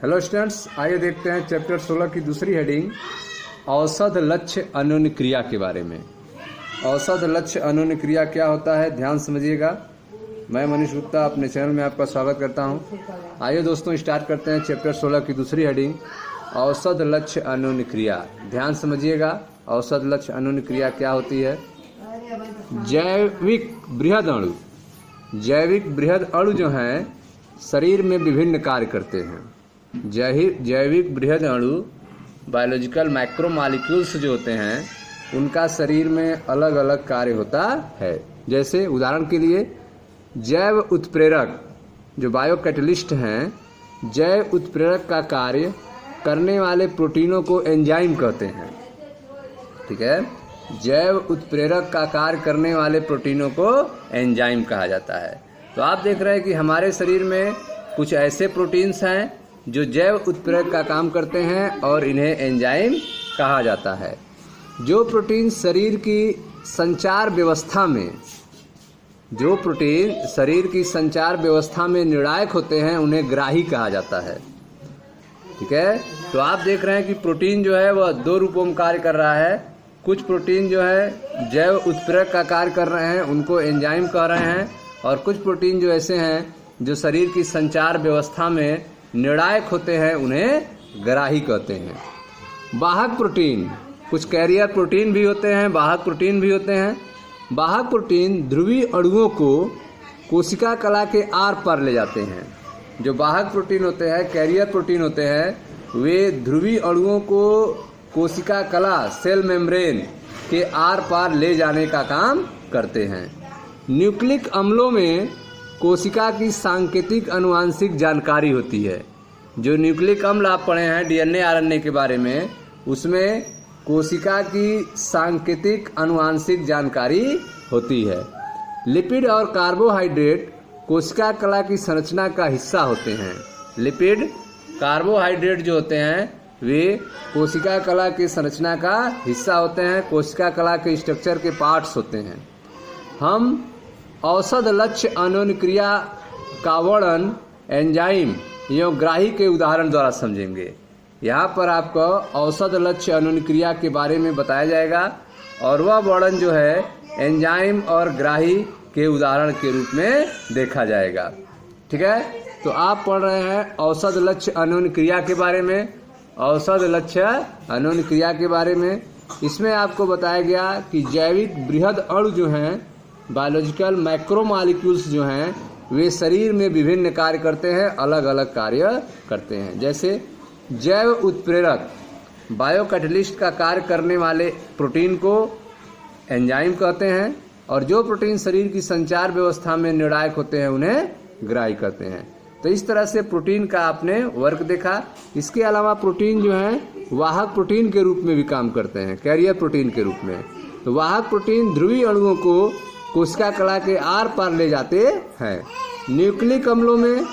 Hello students, आइए देखते हैं चैप्टर 16 की दूसरी हेडिंग औसत लक्ष्य अन्योन्य क्रिया के बारे में। औसत लक्ष्य अन्योन्य क्रिया क्या होता है, ध्यान समझिएगा। मैं मनीष गुप्ता अपने चैनल में आपका स्वागत करता हूं। आइए दोस्तों, स्टार्ट करते हैं चैप्टर 16 की दूसरी हेडिंग औसत लक्ष्य अन्योन्य क्रिया। ध्यान समझिएगा, औसत लक्ष्य अन्योन्य क्रिया क्या होती है। जैविक बृहद अणु जो हैं शरीर में विभिन्न कार्य करते हैं। जैविक बृहद अणु बायोलॉजिकल माइक्रो मॉलिक्यूल्स जो होते हैं उनका शरीर में अलग अलग कार्य होता है। जैसे उदाहरण के लिए जैव उत्प्रेरक जो बायो कैटलिस्ट हैं, जैव उत्प्रेरक का कार्य करने वाले प्रोटीनों को एंजाइम कहते हैं। ठीक है, जैव उत्प्रेरक का कार्य करने वाले प्रोटीनों को एंजाइम कहा जाता है। तो आप देख रहे हैं कि हमारे शरीर में कुछ ऐसे प्रोटीन्स हैं जो जैव उत्प्रेरक का काम करते हैं और इन्हें एंजाइम कहा जाता है। जो प्रोटीन शरीर की संचार व्यवस्था में निर्णायक होते हैं उन्हें ग्राही कहा जाता है। ठीक है, तो आप देख रहे हैं कि प्रोटीन जो है वह दो रूपों में कार्य कर रहा है। कुछ प्रोटीन जो है जैव उत्प्रेरक का कार्य कर रहे हैं, उनको एंजाइम कह रहे हैं, और कुछ प्रोटीन जो ऐसे हैं जो शरीर की संचार व्यवस्था में निर्णायक होते हैं उन्हें ग्राही कहते हैं। वाहक प्रोटीन, कुछ कैरियर प्रोटीन भी होते हैं, वाहक प्रोटीन भी होते हैं। वाहक प्रोटीन ध्रुवीय अणुओं को कोशिका कला के आर पार ले जाते हैं। जो वाहक प्रोटीन होते हैं, कैरियर प्रोटीन होते हैं, वे ध्रुवीय अणुओं को कोशिका कला सेल मेम्ब्रेन के आर पार ले जाने का काम करते हैं। न्यूक्लिक अम्लों में कोशिका की सांकेतिक आनुवांशिक जानकारी होती है। जो न्यूक्लिक अम्ल आप पढ़े हैं डीएनए आरएनए के बारे में, उसमें कोशिका की सांकेतिक आनुवांशिक जानकारी होती है। लिपिड और कार्बोहाइड्रेट कोशिका कला की संरचना का हिस्सा होते हैं। लिपिड, कार्बोहाइड्रेट जो होते हैं वे कोशिका कला की संरचना का हिस्सा होते हैं, कोशिका कला के स्ट्रक्चर के पार्ट्स होते हैं। हम औसत लक्ष्य अन्योन्य क्रिया का वर्णन एंजाइम एवं ग्राही के उदाहरण द्वारा समझेंगे। यहाँ पर आपको औसत लक्ष्य अन्योन्य क्रिया के बारे में बताया जाएगा और वह वर्णन जो है एंजाइम और ग्राही के उदाहरण के रूप में देखा जाएगा। ठीक है, तो आप पढ़ रहे हैं औसत लक्ष्य अन्योन्य क्रिया के बारे में। औसत लक्ष्य अन्योन्य क्रिया के बारे में इसमें आपको बताया गया कि जैविक बृहद अणु जो हैं, बायोलॉजिकल माइक्रो मॉलिक्यूल्स जो हैं, वे शरीर में विभिन्न कार्य करते हैं, अलग अलग कार्य करते हैं। जैसे जैव उत्प्रेरक बायो कैटलिस्ट का कार्य करने वाले प्रोटीन को एंजाइम कहते हैं, और जो प्रोटीन शरीर की संचार व्यवस्था में निर्णायक होते हैं उन्हें ग्राही कहते हैं। तो इस तरह से प्रोटीन का आपने वर्क देखा। इसके अलावा प्रोटीन जो हैं वाहक प्रोटीन के रूप में भी काम करते हैं, कैरियर प्रोटीन के रूप में। तो वाहक प्रोटीन ध्रुवीय अणुओं को कोशिका कला के आर पार ले जाते हैं। न्यूक्लिक अम्लों में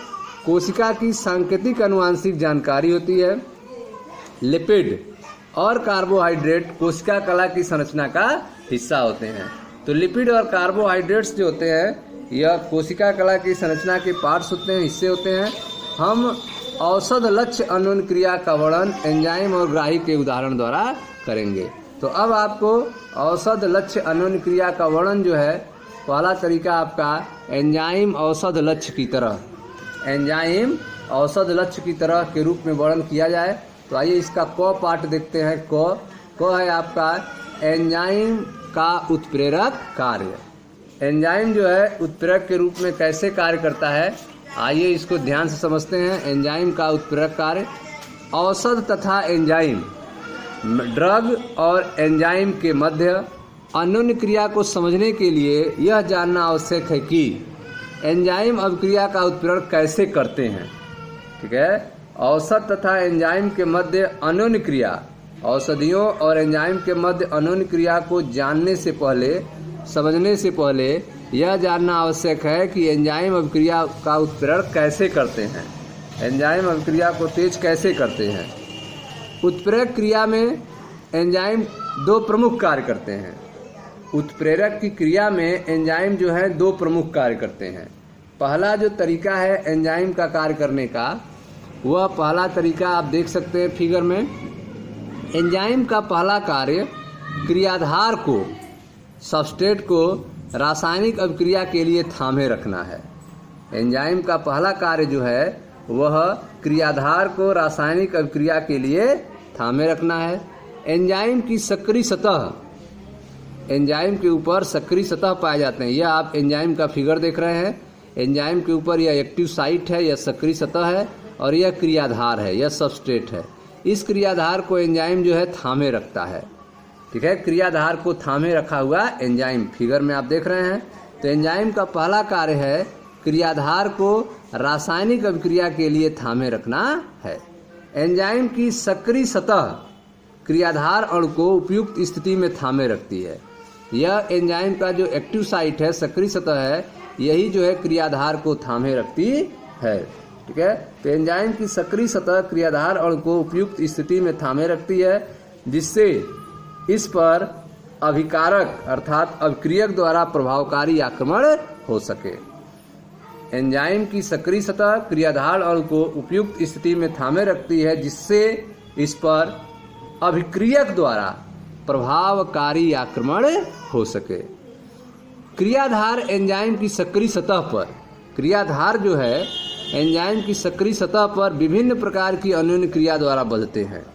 कोशिका की सांकेतिक आनुवांशिक जानकारी होती है। लिपिड और कार्बोहाइड्रेट कोशिका कला की संरचना का हिस्सा होते हैं। तो लिपिड और कार्बोहाइड्रेट्स जो होते हैं यह कोशिका कला की संरचना के पार्ट्स होते हैं, हिस्से होते हैं। हम औसत लक्ष्य अन्योन्य क्रिया का वर्णन एंजाइम और ग्राही के उदाहरण द्वारा करेंगे। तो अब आपको औसत लक्ष्य अन्योन्य क्रिया का वर्णन जो है, पहला तरीका आपका एंजाइम औसत लक्ष्य की तरह, एंजाइम औसत लक्ष्य की तरह के रूप में वर्णन किया जाए। तो आइए इसका क पार्ट देखते हैं। क है आपका एंजाइम का उत्प्रेरक कार्य। एंजाइम जो है उत्प्रेरक के रूप में कैसे कार्य करता है, आइए इसको ध्यान से समझते हैं। एंजाइम का उत्प्रेरक कार्य। औषध तथा एंजाइम, ड्रग और एंजाइम के मध्य अन्योन्य क्रिया को समझने के लिए यह जानना आवश्यक है कि एंजाइम अभिक्रिया का उत्प्रेरक कैसे करते हैं। ठीक है, औषध तथा एंजाइम के मध्य अन्योन्य क्रिया, औषधियों और एंजाइम के मध्य अन्योन्य क्रिया को जानने से पहले, समझने से पहले यह जानना आवश्यक है कि एंजाइम अभिक्रिया का उत्प्रेरक कैसे करते हैं, एंजाइम अभिक्रिया को तेज कैसे करते हैं। उत्प्रेरक क्रिया में एंजाइम दो प्रमुख कार्य करते हैं। उत्प्रेरक की क्रिया में एंजाइम जो है दो प्रमुख कार्य करते हैं। पहला जो तरीका है एंजाइम का कार्य करने का, वह पहला तरीका आप देख सकते हैं फिगर में। एंजाइम का पहला कार्य क्रियाधार को, सबस्ट्रेट को रासायनिक अभिक्रिया के लिए थामे रखना है। एंजाइम का पहला कार्य जो है वह क्रियाधार को रासायनिक अभिक्रिया के लिए थामे रखना है। एंजाइम की सक्रिय सतह, एंजाइम के ऊपर सक्रिय सतह पाए जाते हैं। यह आप एंजाइम का फिगर देख रहे हैं। एंजाइम के ऊपर यह एक्टिव साइट है, यह सक्रिय सतह है, और यह क्रियाधार है, यह सबस्ट्रेट है। इस क्रियाधार को एंजाइम जो है थामे रखता है। ठीक है, क्रियाधार को थामे रखा हुआ एंजाइम फिगर में आप देख रहे हैं। तो एंजाइम का पहला कार्य है क्रियाधार को रासायनिक अभिक्रिया के लिए थामे रखना है। एंजाइम की सक्रिय सतह क्रियाधार अणु को उपयुक्त स्थिति में थामे रखती है। यह एंजाइम का जो एक्टिव साइट है, सक्रिय सतह है, यही जो है क्रियाधार को थामे रखती है। ठीक है, तो एंजाइम की सक्रिय सतह क्रियाधार अणु को उपयुक्त स्थिति में थामे रखती है, जिससे इस पर अभिकारक अर्थात अभिक्रियक द्वारा प्रभावकारी आक्रमण हो सके। एंजाइम की सक्रिय सतह क्रियाधार अणु को उपयुक्त स्थिति में थामे रखती है, जिससे इस पर अभिक्रियक द्वारा प्रभावकारी आक्रमण हो सके। क्रियाधार एंजाइम की सक्रिय सतह पर, क्रियाधार जो है एंजाइम की सक्रिय सतह पर विभिन्न प्रकार की अन्योन्य क्रिया द्वारा बंधते हैं।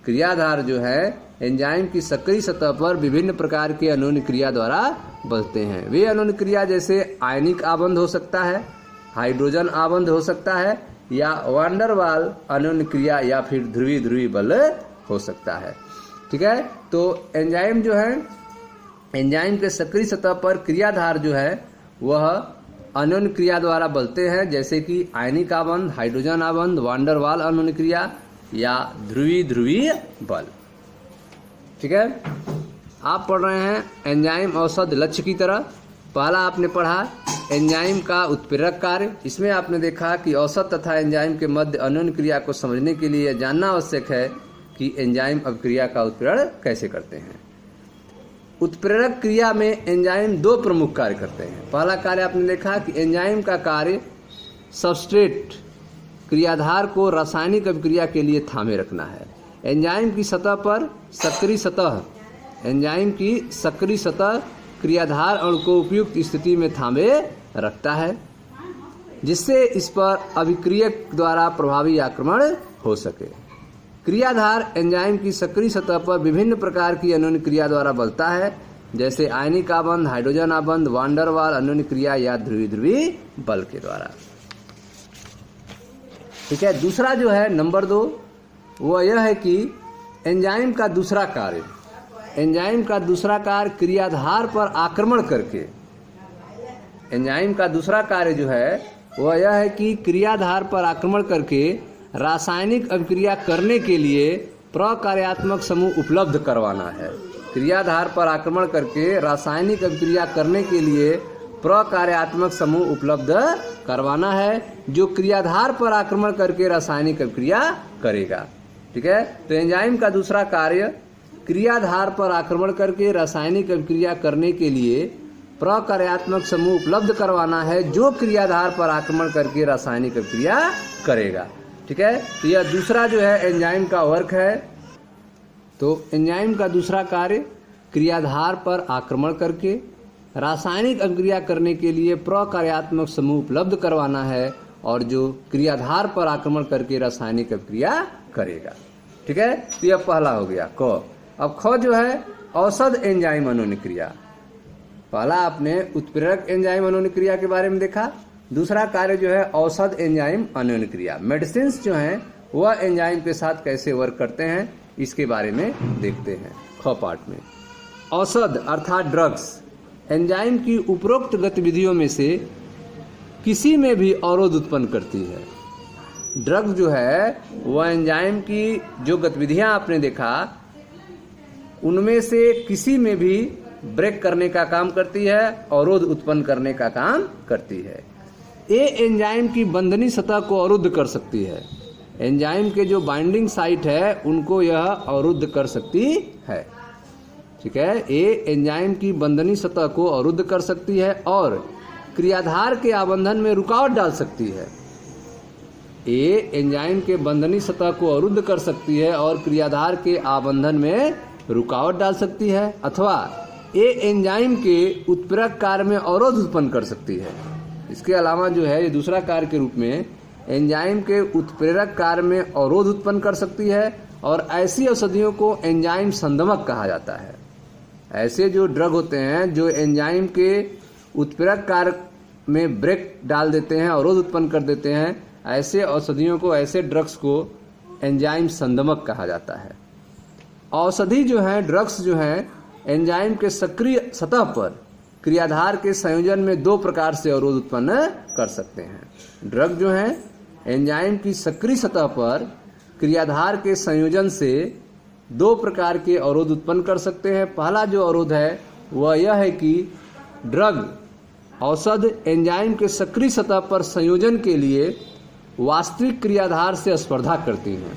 क्रियाधार जो है एंजाइम की सक्रिय सतह पर विभिन्न प्रकार के अन्योन्य क्रिया द्वारा बंधते हैं। वे अन्योन्य क्रिया जैसे आयनिक आबंध हो सकता है, हाइड्रोजन आबंध हो सकता है, या वांडर वाल अन्योन्य क्रिया, या फिर ध्रुवीय ध्रुवीय बल हो सकता है। ठीक है, तो एंजाइम जो है, एंजाइम के सक्रिय सतह पर क्रियाधार जो है वह अन्योन्य क्रिया द्वारा बंधते हैं, जैसे कि आयनिक आबंध, हाइड्रोजन आबंध, वांडर वाल अन्योन्य क्रिया, या ध्रुवीय ध्रुवीय बल। ठीक है, आप पढ़ रहे हैं एंजाइम औषध लक्ष्य की तरह। पहला आपने पढ़ा एंजाइम का उत्प्रेरक कार्य। इसमें आपने देखा कि औषध तथा एंजाइम के मध्य अन्योन्य क्रिया को समझने के लिए जानना आवश्यक है कि एंजाइम अभिक्रिया का उत्प्रेरण कैसे करते हैं। उत्प्रेरक क्रिया में एंजाइम दो प्रमुख कार्य करते हैं। पहला कार्य आपने देखा कि एंजाइम का कार्य सबस्ट्रेट क्रियाधार को रासायनिक अभिक्रिया के लिए थामे रखना है। एंजाइम की सतह पर सक्रिय सतह, एंजाइम की सक्रिय सतह क्रियाधार अणु को उपयुक्त स्थिति में थामे रखता है, जिससे इस पर अभिक्रियक द्वारा प्रभावी आक्रमण हो सके। क्रियाधार एंजाइम की सक्रिय सतह पर विभिन्न प्रकार की अन्योन्य क्रिया द्वारा बंधता है, जैसे आयनिक आबंध, हाइड्रोजन आबंध, वांडर वाल अन्योन्य क्रिया, या ध्रुवीय ध्रुवीय बल के द्वारा। ठीक है, दूसरा जो है नंबर 2 वह यह है कि एंजाइम का दूसरा कार्य, एंजाइम का दूसरा कार्य क्रियाधार पर आक्रमण करके, एंजाइम का दूसरा कार्य जो है वह यह है कि क्रियाधार पर आक्रमण करके रासायनिक अभिक्रिया करने के लिए प्रकार्यात्मक समूह उपलब्ध करवाना है। क्रियाधार पर आक्रमण करके रासायनिक अभिक्रिया करने के लिए प्रकार्यात्मक समूह उपलब्ध करवाना है, जो क्रियाधार पर आक्रमण करके रासायनिक अभिक्रिया करेगा। ठीक है, तो एंजाइम का दूसरा कार्य क्रियाधार पर आक्रमण करके रासायनिक अभिक्रिया करने के लिए प्रकार्यात्मक समूह उपलब्ध करवाना है, जो क्रियाधार पर आक्रमण करके रासायनिक अभिक्रिया करेगा। ठीक है, तो यह दूसरा जो है एंजाइम का वर्क है। तो एंजाइम का दूसरा कार्य क्रियाधार पर आक्रमण करके रासायनिक अभिक्रिया करने के लिए प्रकार्यात्मक समूह उपलब्ध करवाना है, और जो क्रियाधार पर आक्रमण करके रासायनिक अभिक्रिया करेगा। ठीक है, तो यह पहला हो गया क। अब ख जो है औषध एंजाइम अन्योन्य क्रिया। पहला आपने उत्प्रेरक एंजाइम अन्योन्य क्रिया के बारे में देखा, दूसरा कार्य जो है औषध एंजाइम अन्योन्य क्रिया। मेडिसिन जो हैं वह एंजाइम के साथ कैसे वर्क करते हैं इसके बारे में देखते हैं ख पार्ट में। औषध अर्थात ड्रग्स एंजाइम की उपरोक्त गतिविधियों में से किसी में भी अवरोध उत्पन्न करती है। ड्रग्स जो है वह एंजाइम की जो गतिविधियां आपने देखा उनमें से किसी में भी ब्रेक करने का काम करती है, अवरोध उत्पन्न करने का काम करती है। ये एंजाइम की बंधनी सतह को अवरुद्ध कर सकती है। एंजाइम के जो बाइंडिंग साइट है उनको यह अवरुद्ध कर सकती है। ठीक है, ये एंजाइम की बंधनी सतह को अवरुद्ध कर सकती है और क्रियाधार के आबंधन में रुकावट डाल सकती है। ए एंजाइम के बंधनी सतह को अवरुद्ध कर सकती है और क्रियाधार के आबंधन में रुकावट डाल सकती है, अथवा ए एंजाइम के उत्प्रेरक कार्य में अवरोध उत्पन्न कर सकती है। इसके अलावा जो है ये दूसरा कार्य के रूप में एंजाइम के उत्प्रेरक कार्य में अवरोध उत्पन्न कर सकती है, और ऐसी औषधियों को एंजाइम संदमक कहा जाता है। ऐसे जो ड्रग होते हैं जो एंजाइम के उत्प्रेरक कार्य में ब्रेक डाल देते हैं, अवरोध उत्पन्न कर देते हैं, ऐसे औषधियों को, ऐसे ड्रग्स को एंजाइम संदमक कहा जाता है। औषधि जो है, ड्रग्स जो हैं, एंजाइम के सक्रिय सतह पर क्रियाधार के संयोजन में दो प्रकार से अवरोध उत्पन्न कर सकते हैं। ड्रग जो है एंजाइम की सक्रिय सतह पर क्रियाधार के संयोजन से दो प्रकार के अवरोध उत्पन्न कर सकते हैं। पहला जो अवरोध है वह यह है कि ड्रग औषध एंजाइम के सक्रिय सतह पर संयोजन के लिए वास्तविक क्रियाधार से स्पर्धा करती हैं।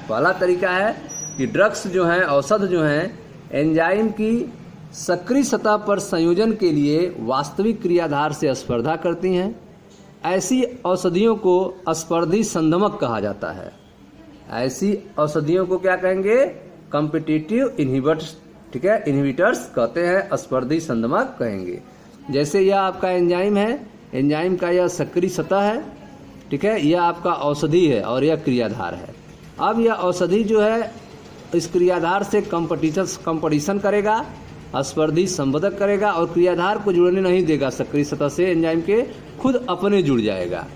पहला तरीका है कि ड्रग्स जो हैं, औषध जो हैं, एंजाइम की सक्रिय सतह पर संयोजन के लिए वास्तविक क्रियाधार से स्पर्धा करती हैं। ऐसी औषधियों को स्पर्धी संदमक कहा जाता है। ऐसी औषधियों को क्या कहेंगे? कॉम्पिटिटिव इनहिबिटर्स, ठीक है, इनहिबिटर्स कहते हैं, स्पर्धी संदमक कहेंगे। जैसे यह आपका एंजाइम है, एंजाइम का यह सक्रिय सतह है, ठीक है, यह आपका औषधि है और यह क्रियाधार है। अब यह औषधि जो है इस क्रियाधार से कंपटीशन करेगा, स्पर्धी संबंधक करेगा और क्रियाधार को जुड़ने नहीं देगा सक्रिय सतह से, एंजाइम के खुद अपने जुड़ जाएगा,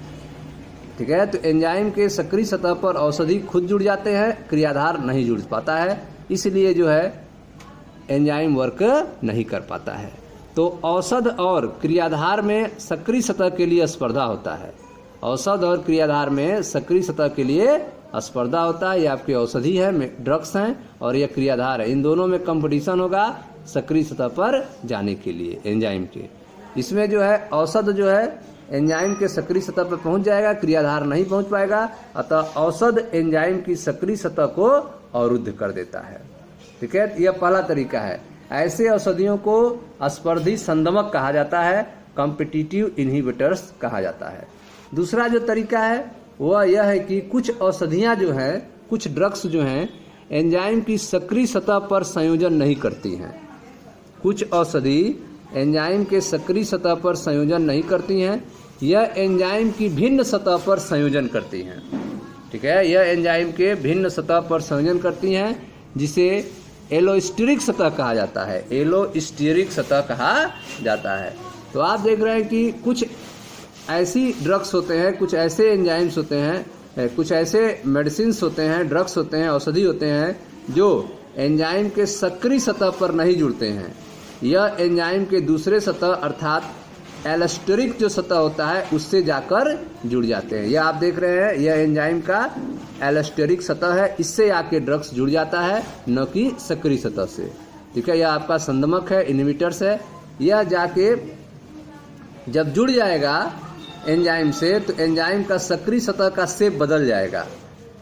ठीक है। तो एंजाइम के सक्रिय सतह पर औषधि खुद जुड़ जाते हैं, क्रियाधार नहीं जुड़ पाता है, इसलिए जो है एंजाइम वर्क नहीं कर पाता है। तो औषध और क्रियाधार में सक्रिय सतह के लिए स्पर्धा होता है। औषध और क्रियाधार में सक्रिय सतह के लिए स्पर्धा होता है। ये आपकी औषधि है, ड्रग्स हैं, और यह क्रियाधार है। इन दोनों में कंपटीशन होगा सक्रिय सतह पर जाने के लिए एंजाइम के। इसमें जो है औषध जो है एंजाइम के सक्रिय सतह पर पहुंच जाएगा, क्रियाधार नहीं पहुंच पाएगा, अतः औषध एंजाइम की सक्रिय सतह को अवरुद्ध कर देता है, ठीक है। यह पहला तरीका है। ऐसे औषधियों को स्पर्धी संदमक कहा जाता है, कॉम्पिटिटिव इनहिबिटर्स कहा जाता है। दूसरा जो तरीका है वह यह है कि कुछ औषधियां जो हैं, कुछ ड्रग्स जो हैं, एंजाइम की सक्रिय सतह पर संयोजन नहीं करती हैं। कुछ औषधि एंजाइम के सक्रिय सतह पर संयोजन नहीं करती हैं, यह एंजाइम की भिन्न सतह पर संयोजन करती हैं, ठीक है। यह एंजाइम के भिन्न सतह पर संयोजन करती हैं, जिसे एलोस्टेरिक सतह कहा जाता है। एलोस्टेरिक सतह कहा जाता है। तो आप देख रहे हैं कि कुछ ऐसी ड्रग्स होते हैं, कुछ ऐसे एंजाइम्स होते हैं, कुछ ऐसे मेडिसिन्स होते हैं, ड्रग्स होते हैं, औषधि होते हैं जो एंजाइम के सक्रिय सतह पर नहीं जुड़ते हैं। यह एंजाइम के दूसरे सतह अर्थात एलोस्टेरिक जो सतह होता है उससे जाकर जुड़ जाते हैं। यह आप देख रहे हैं, यह एंजाइम का एलोस्टेरिक सतह है, इससे आके ड्रग्स जुड़ जाता है, न कि सक्रिय सतह से, ठीक है। यह आपका संदमक है, इनहिबिटर्स है। यह जाके जब जुड़ जाएगा एंजाइम से तो एंजाइम का सक्रिय सतह का शेप बदल जाएगा,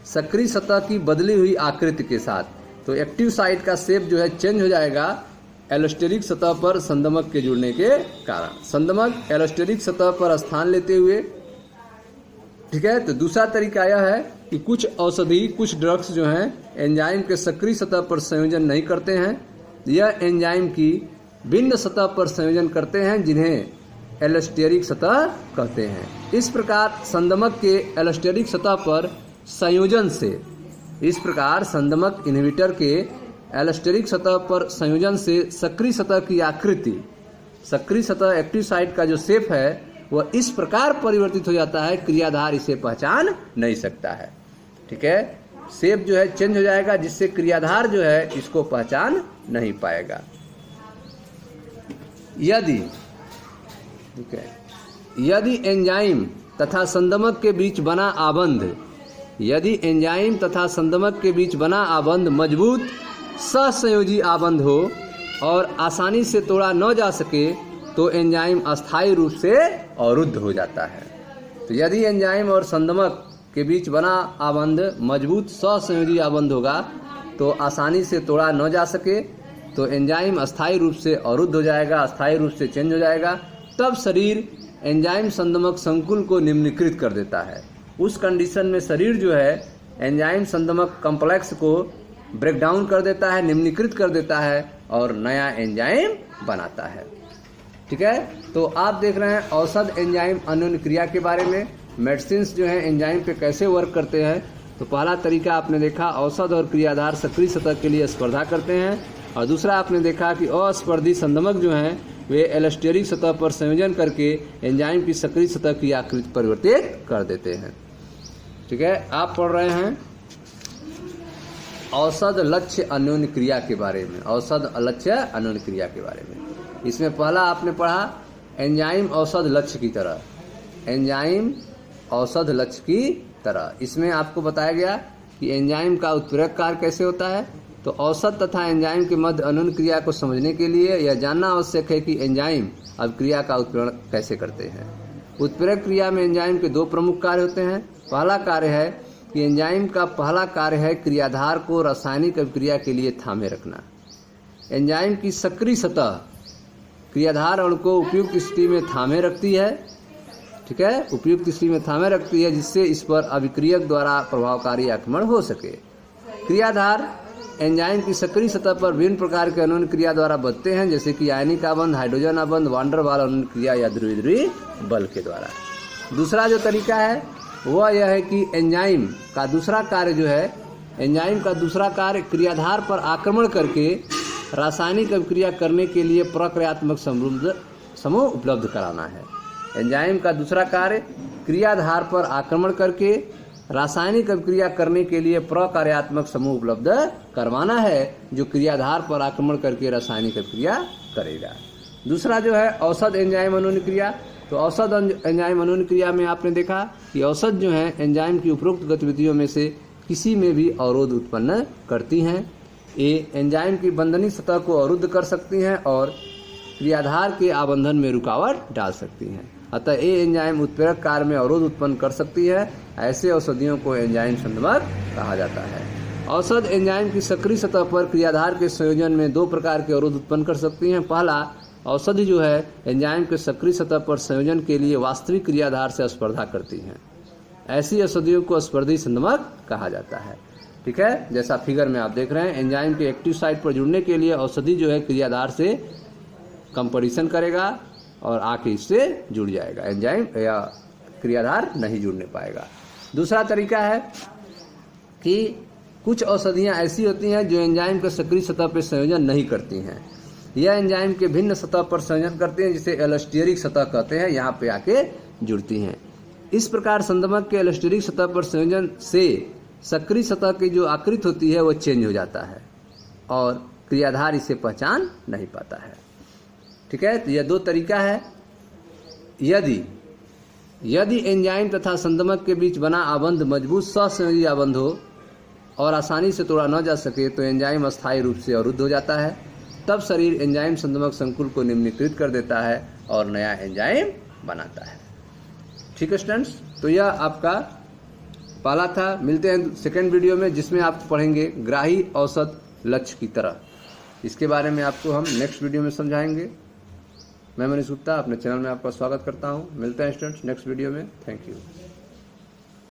सक्रिय सतह की बदली हुई आकृति के साथ। तो एक्टिव साइट का शेप जो है चेंज हो जाएगा एलोस्टेरिक सतह पर संदमक के जुड़ने के कारण। संदमक एलोस्टेरिक सतह पर स्थान लेते हुए, ठीक है। तो दूसरा तरीका यह है कि कुछ औषधि, कुछ ड्रग्स जो हैं एंजाइम के सक्रिय सतह पर संयोजन नहीं करते हैं, यह एंजाइम की भिन्न सतह पर संयोजन करते हैं, जिन्हें एलोस्टेरिक सतह कहते हैं। इस प्रकार संदमक के एलोस्टेरिक सतह पर संयोजन से, इस प्रकार संदमक इनहिबिटर के एलोस्टेरिक सतह पर संयोजन से सक्रिय सतह की आकृति, सक्रिय सतह एक्टिव साइट का जो शेप है वह इस प्रकार परिवर्तित हो जाता है, क्रियाधार इसे पहचान नहीं सकता है, ठीक है। शेप जो है चेंज हो जाएगा, जिससे क्रियाधार जो है इसको पहचान नहीं पाएगा। यदि एंजाइम तथा संदमक के बीच बना आबंध, यदि एंजाइम तथा संदमक के बीच बना आबंध मजबूत सहसंयोजी आबंध हो और आसानी से तोड़ा न जा सके तो एंजाइम अस्थायी रूप से अवरुद्ध हो जाता है। तो यदि एंजाइम और संदमक के बीच बना आबंध मजबूत सहसंयोजी आबंध होगा तो आसानी से तोड़ा न जा सके तो एंजाइम अस्थायी रूप से अवरुद्ध हो जाएगा, अस्थायी रूप से चेंज हो जाएगा। तब शरीर एंजाइम संदमक संकुल को निम्नीकृत कर देता है। उस कंडीशन में शरीर जो है एंजाइम संदमक कॉम्प्लेक्स को ब्रेक डाउन कर देता है, निम्नीकृत कर देता है और नया एंजाइम बनाता है। ठीक है, तो आप देख रहे हैं औषध एंजाइम अन्योन्य क्रिया के बारे में। मेडिसिन्स जो है एंजाइम पे कैसे वर्क करते हैं। तो पहला तरीका आपने देखा, औषध और क्रियाधार सक्रिय सतह के लिए स्पर्धा करते हैं, और दूसरा आपने देखा कि अस्पर्धी संदमक जो हैं वे एलोस्टेरिक सतह पर संयोजन करके एंजाइम की सक्रिय सतह की आकृति परिवर्तित कर देते हैं। ठीक है, आप पढ़ रहे हैं औषध लक्ष्य अन्योन्य क्रिया के बारे में, औषध लक्ष्य अन्योन्य क्रिया के बारे में। इसमें पहला आपने पढ़ा एंजाइम औषध लक्ष्य की तरह, एंजाइम औषध लक्ष्य की तरह। इसमें आपको बताया गया कि एंजाइम का उत्प्रेरक कार्य कैसे होता है। तो औषध तथा एंजाइम के मध्य अन्योन्य क्रिया को समझने के लिए यह जानना आवश्यक है कि एंजाइम अभिक्रिया का उत्प्रेरण कैसे करते हैं। उत्प्रेरक क्रिया में एंजाइम के दो प्रमुख कार्य होते हैं। पहला कार्य है कि एंजाइम का पहला कार्य है क्रियाधार को रासायनिक अभिक्रिया के लिए थामे रखना। एंजाइम की सक्रिय सतह क्रियाधार अणु को उपयुक्त स्थिति में थामे रखती है। ठीक है, उपयुक्त स्थिति में थामे रखती है जिससे इस पर अभिक्रियक द्वारा प्रभावकारी आक्रमण हो सके। क्रियाधार एंजाइम की सक्रिय सतह पर विभिन्न प्रकार के अन्योन्य क्रिया द्वारा बनते हैं, जैसे कि आयनिक आबंध, हाइड्रोजन आबंध, वान डेर वाल अन्योन्य क्रिया या ध्रुवीय बल के द्वारा। दूसरा जो तरीका है वह यह है कि एंजाइम का दूसरा कार्य जो है, एंजाइम का दूसरा कार्य क्रियाधार पर आक्रमण करके रासायनिक अभिक्रिया करने के लिए प्रक्रियात्मक समूह उपलब्ध कराना है। एंजाइम का दूसरा कार्य क्रियाधार पर आक्रमण करके रासायनिक अभिक्रिया करने के लिए प्रक्रियात्मक समूह उपलब्ध करवाना है, जो क्रियाधार पर आक्रमण करके रासायनिक अभिक्रिया करेगा। दूसरा जो है औषध एंजाइम अन्योन्य क्रिया। तो औषध एंजाइम अन्योन्य क्रिया में आपने देखा कि औषध जो है एंजाइम की उपरोक्त गतिविधियों में से किसी में भी अवरोध उत्पन्न करती हैं। ये एंजाइम की बंधनी सतह को अवरुद्ध कर सकती हैं और क्रियाधार के आबंधन में रुकावट डाल सकती हैं। अतः ये एंजाइम उत्प्रेरक कार्य में अवरोध उत्पन्न कर सकती है। ऐसे औषधियों को एंजाइम संदमक कहा जाता है। औषध एंजाइम की सक्रिय सतह पर क्रियाधार के संयोजन में दो प्रकार के अवरोध उत्पन्न कर सकती हैं। पहला, औषधि जो है एंजाइम के सक्रिय सतह पर संयोजन के लिए वास्तविक क्रियाधार से स्पर्धा करती हैं। ऐसी औषधियों को स्पर्धी संदमक कहा जाता है। ठीक है, जैसा फिगर में आप देख रहे हैं, एंजाइम के एक्टिव साइट पर जुड़ने के लिए औषधि जो है क्रियाधार से कंपैरिजन करेगा और आके इससे जुड़ जाएगा। एंजाइम या क्रियाधार नहीं जुड़ने पाएगा। दूसरा तरीका है कि कुछ औषधियां ऐसी होती हैं जो एंजाइम के सक्रिय सतह पर संयोजन नहीं करती हैं। यह एंजाइम के भिन्न सतह पर संयोजन करती हैं, जिसे एलोस्टेरिक सतह कहते हैं, यहाँ पे आके जुड़ती हैं। इस प्रकार संदमक के एलोस्टेरिक सतह पर संयोजन से सक्रिय सतह की जो आकृति होती है वो चेंज हो जाता है और क्रियाधार इसे पहचान नहीं पाता है। ठीक है, तो यह दो तरीका है। यदि एंजाइम तथा संदमक के बीच बना आबंध मजबूत सहसंयोजी आबंध हो और आसानी से तोड़ा न जा सके तो एंजाइम अस्थायी रूप से अवरुद्ध हो जाता है। तब शरीर एंजाइम संदमक संकुल को निम्नीकृत कर देता है और नया एंजाइम बनाता है। ठीक है स्टूडेंट्स, तो यह आपका पहला था। मिलते हैं सेकेंड वीडियो में, जिसमें आप पढ़ेंगे ग्राही औषध लक्ष्य की तरह। इसके बारे में आपको हम नेक्स्ट वीडियो में समझाएंगे। मैं मनीष गुप्ता अपने चैनल में आपका स्वागत करता हूं। मिलते हैं स्टूडेंट्स नेक्स्ट वीडियो में। Thank you.